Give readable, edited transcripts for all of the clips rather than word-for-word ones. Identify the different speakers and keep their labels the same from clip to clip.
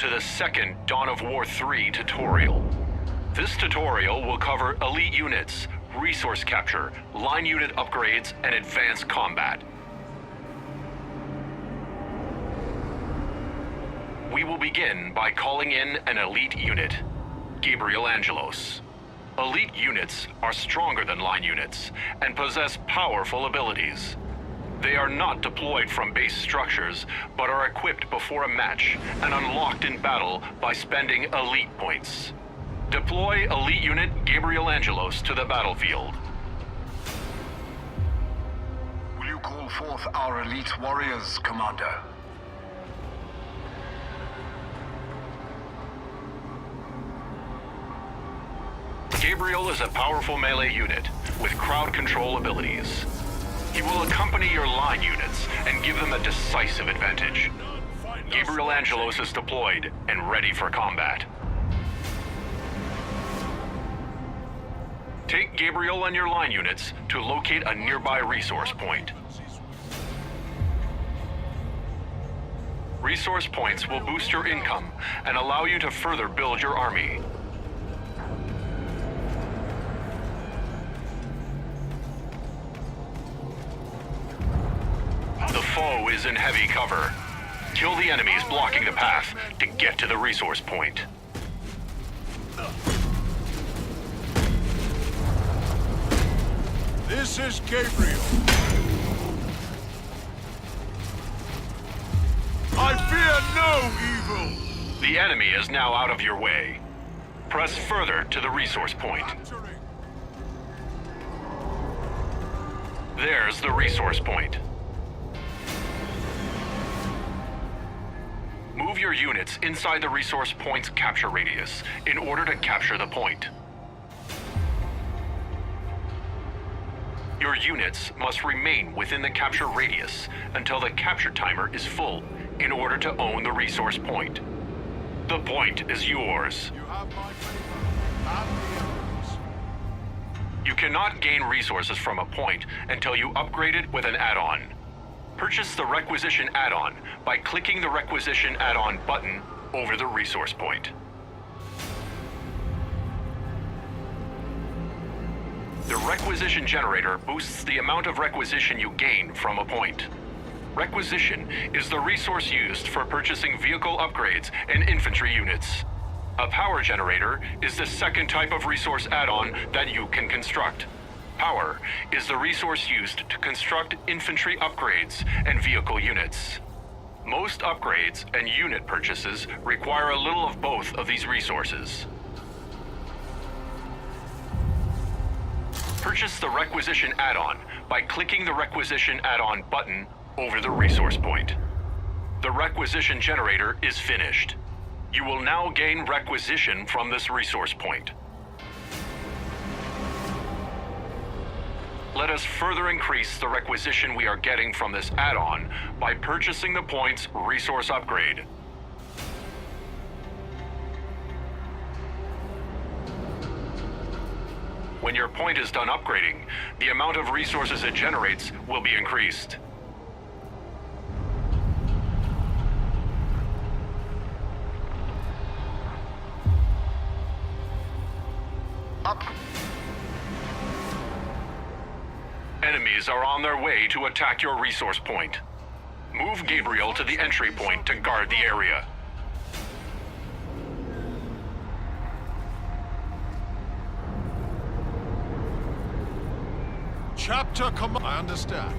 Speaker 1: to the second Dawn of War 3 tutorial. This tutorial will cover elite units, resource capture, line unit upgrades, and advanced combat. We will begin by calling in an elite unit, Gabriel Angelos. Elite units are stronger than line units and possess powerful abilities. They are not deployed from base structures, but are equipped before a match and unlocked in battle by spending elite points. Deploy elite unit Gabriel Angelos to the battlefield.
Speaker 2: Will you call forth our elite warriors, Commander?
Speaker 1: Gabriel is a powerful melee unit with crowd control abilities. He will accompany your line units and give them a decisive advantage. Gabriel Angelos is deployed and ready for combat. Take Gabriel and your line units to locate a nearby resource point. Resource points will boost your income and allow you to further build your army. The foe is in heavy cover. Kill the enemies blocking the path to get to the resource point.
Speaker 3: This is Gabriel. I fear no evil.
Speaker 1: The enemy is now out of your way. Press further to the resource point. There's the resource point. Move your units inside the resource point's capture radius in order to capture the point. Your units must remain within the capture radius until the capture timer is full in order to own the resource point. The point is yours.
Speaker 3: You have my favor and the enemies.
Speaker 1: You cannot gain resources from a point until you upgrade it with an add-on. Purchase the Requisition add-on by clicking the Requisition add-on button over the resource point. The Requisition generator boosts the amount of requisition you gain from a point. Requisition is the resource used for purchasing vehicle upgrades and infantry units. A power generator is the second type of resource add-on that you can construct. Power is the resource used to construct infantry upgrades and vehicle units. Most upgrades and unit purchases require a little of both of these resources. Purchase the Requisition add-on by clicking the Requisition add-on button over the resource point. The Requisition generator is finished. You will now gain requisition from this resource point. Let us further increase the requisition we are getting from this add-on by purchasing the point's resource upgrade. When your point is done upgrading, the amount of resources it generates will be increased.
Speaker 2: Up.
Speaker 1: Enemies are on their way to attack your resource point. Move Gabriel to the entry point to guard the area.
Speaker 3: Chapter command. I understand.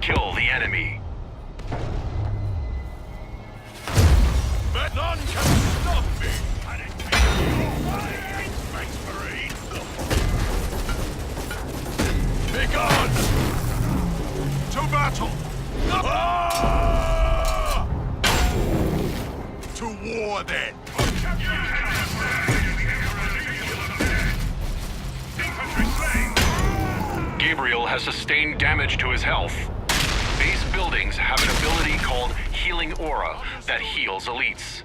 Speaker 1: Kill the enemy.
Speaker 3: But none can stop me. Begone! To battle! Ah! To war then!
Speaker 1: Gabriel has sustained damage to his health. Base buildings have an ability called Healing Aura that heals elites.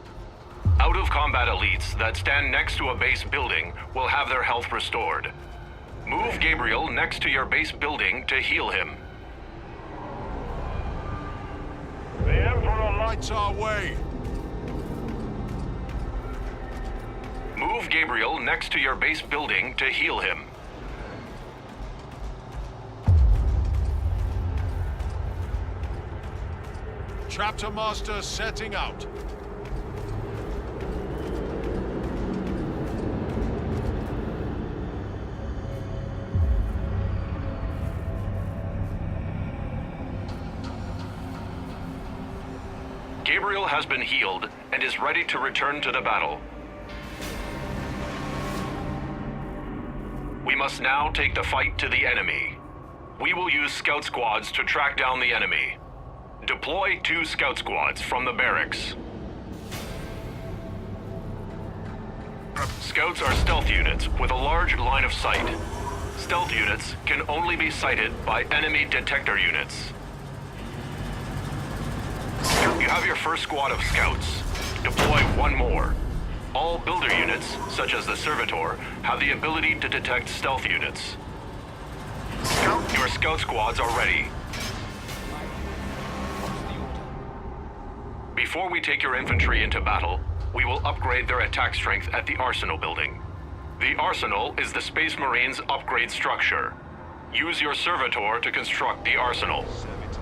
Speaker 1: Out-of-combat elites that stand next to a base building will have their health restored. Move Gabriel next to your base building to heal him.
Speaker 3: lights our way.
Speaker 1: Move Gabriel next to your base building to heal him.
Speaker 3: Chapter Master setting out.
Speaker 1: Gabriel has been healed and is ready to return to the battle. We must now take the fight to the enemy. We will use scout squads to track down the enemy. Deploy 2 scout squads from the barracks. Scouts are stealth units with a large line of sight. Stealth units can only be sighted by enemy detector units. You have your first squad of scouts. Deploy 1 more. All builder units, such as the servitor, have the ability to detect stealth units. Your scout squads are ready. Before we take your infantry into battle, we will upgrade their attack strength at the Arsenal building. The Arsenal is the Space Marines' upgrade structure. Use your servitor to construct the Arsenal.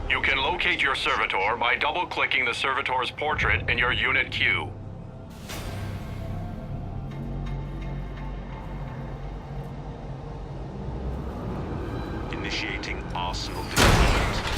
Speaker 1: You can locate your servitor by double-clicking the servitor's portrait in your unit queue.
Speaker 4: Initiating Arsenal deployment.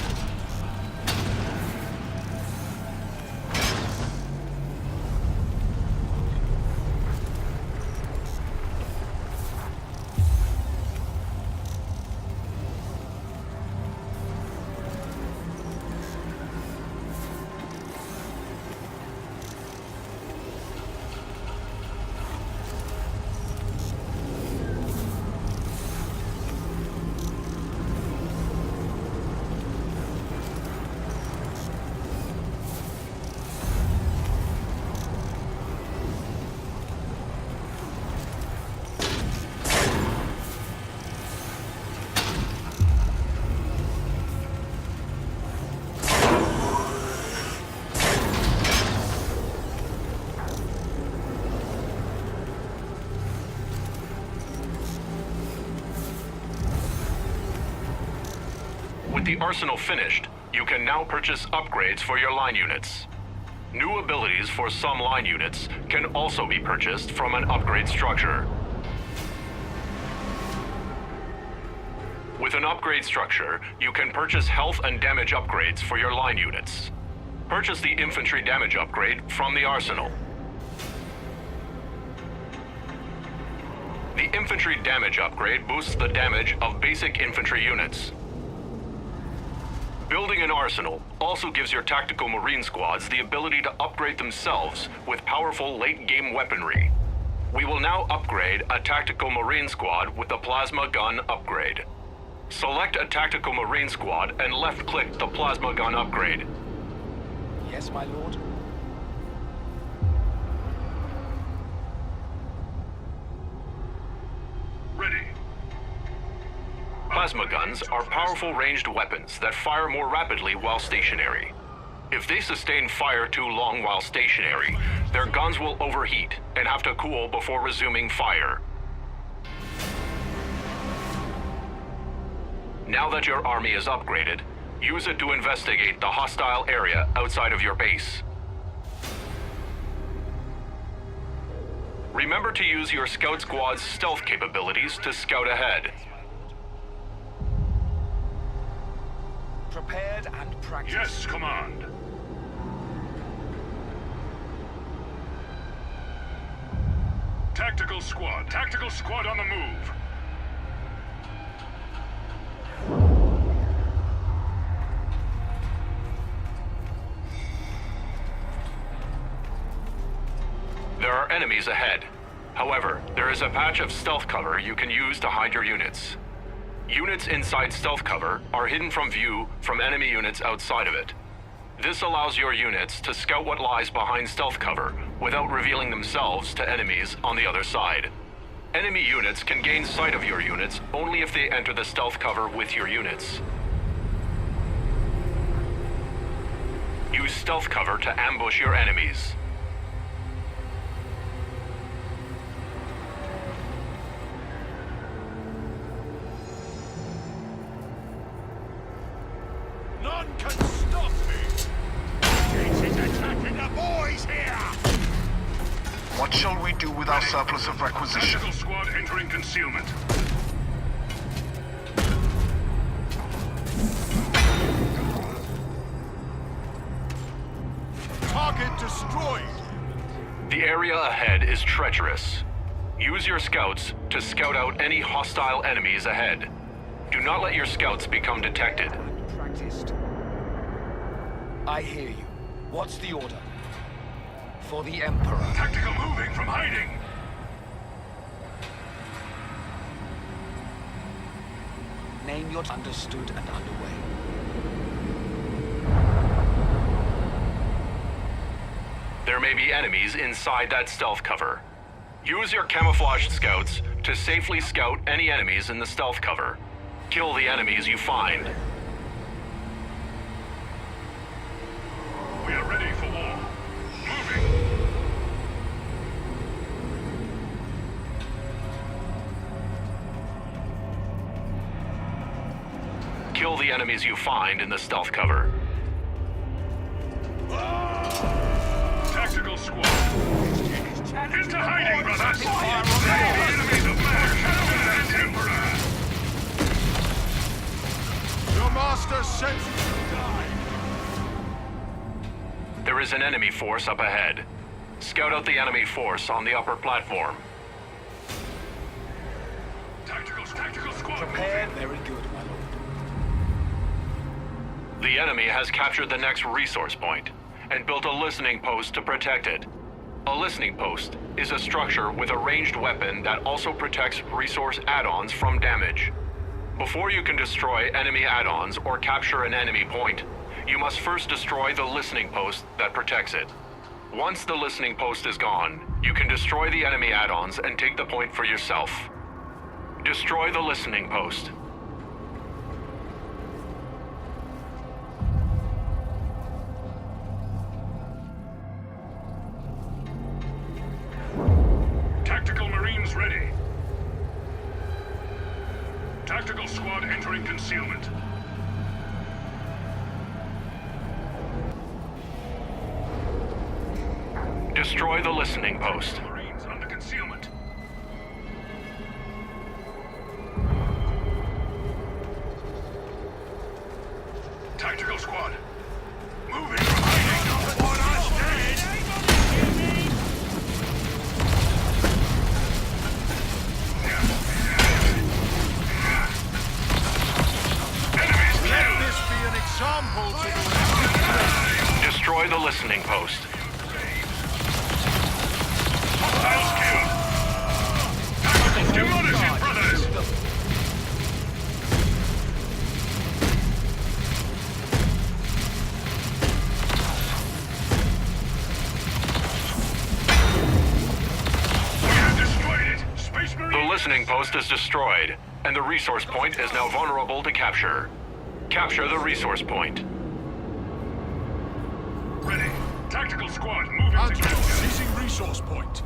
Speaker 1: With the arsenal finished, you can now purchase upgrades for your line units. New abilities for some line units can also be purchased from an upgrade structure. With an upgrade structure, you can purchase health and damage upgrades for your line units. Purchase the infantry damage upgrade from the arsenal. The infantry damage upgrade boosts the damage of basic infantry units. Building an arsenal also gives your tactical marine squads the ability to upgrade themselves with powerful late-game weaponry. We will now upgrade a tactical marine squad with the plasma gun upgrade. Select a tactical marine squad and left-click the plasma gun upgrade.
Speaker 5: Yes, my lord.
Speaker 3: Ready.
Speaker 1: Plasma guns are powerful ranged weapons that fire more rapidly while stationary. If they sustain fire too long while stationary, their guns will overheat and have to cool before resuming fire. Now that your army is upgraded, use it to investigate the hostile area outside of your base. Remember to use your scout squad's stealth capabilities to scout ahead.
Speaker 5: Prepared and practiced.
Speaker 3: Yes, command. Tactical squad on the move.
Speaker 1: There are enemies ahead. However, there is a patch of stealth cover you can use to hide your units. Units inside stealth cover are hidden from view from enemy units outside of it. This allows your units to scout what lies behind stealth cover without revealing themselves to enemies on the other side. Enemy units can gain sight of your units only if they enter the stealth cover with your units. You Use stealth cover to ambush your enemies.
Speaker 3: None can stop me! This is attacking the boys here!
Speaker 2: What shall we do with our surplus of requisition?
Speaker 3: Tactical squad entering concealment. Target destroyed!
Speaker 1: The area ahead is treacherous. Use your scouts to scout out any hostile enemies ahead. Do not let your scouts become detected.
Speaker 5: Practiced. I hear you. What's the order? For the Emperor.
Speaker 3: Tactical moving from hiding!
Speaker 5: Name your... Understood and underway.
Speaker 1: There may be enemies inside that stealth cover. Use your camouflaged scouts to safely scout any enemies in the stealth cover. Kill the enemies you find.
Speaker 3: We are ready for war. Moving!
Speaker 1: Kill the enemies you find in the stealth cover.
Speaker 3: Tactical squad. Into hiding, brothers! The enemies of man and Emperor! Your master sends you to die!
Speaker 1: There is an enemy force up ahead. Scout out the enemy force on the upper platform.
Speaker 3: Tactical squad.
Speaker 5: Prepare. Very good, my lord.
Speaker 1: The enemy has captured the next resource point and built a listening post to protect it. A listening post is a structure with a ranged weapon that also protects resource add-ons from damage. Before you can destroy enemy add-ons or capture an enemy point, you must first destroy the listening post that protects it. Once the listening post is gone, you can destroy the enemy add-ons and take the point for yourself. Destroy the listening post.
Speaker 3: Tactical Marines ready. Tactical squad entering concealment.
Speaker 1: Destroy the listening post.
Speaker 3: Marines under concealment. Tactical squad. Moving from hiding. On us dead. Enemies killed. Let this be an example to the...
Speaker 1: Destroy the listening post.
Speaker 3: Hostiles killed. Tactical demolition, brothers. We have destroyed it. Space Marine.
Speaker 1: The listening post is destroyed, and the resource point is now vulnerable to capture. Capture the resource point.
Speaker 3: Ready. Tactical squad moving to
Speaker 2: Outlaw,
Speaker 3: capture.
Speaker 2: seizing resource point.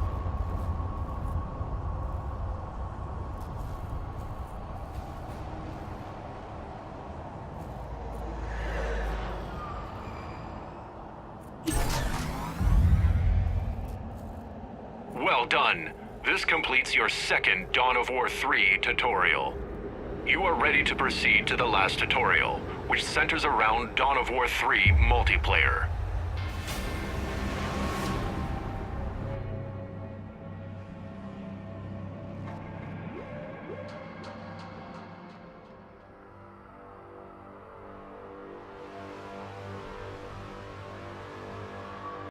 Speaker 1: Well done. This completes your second Dawn of War 3 tutorial. You are ready to proceed to the last tutorial, which centers around Dawn of War 3 multiplayer.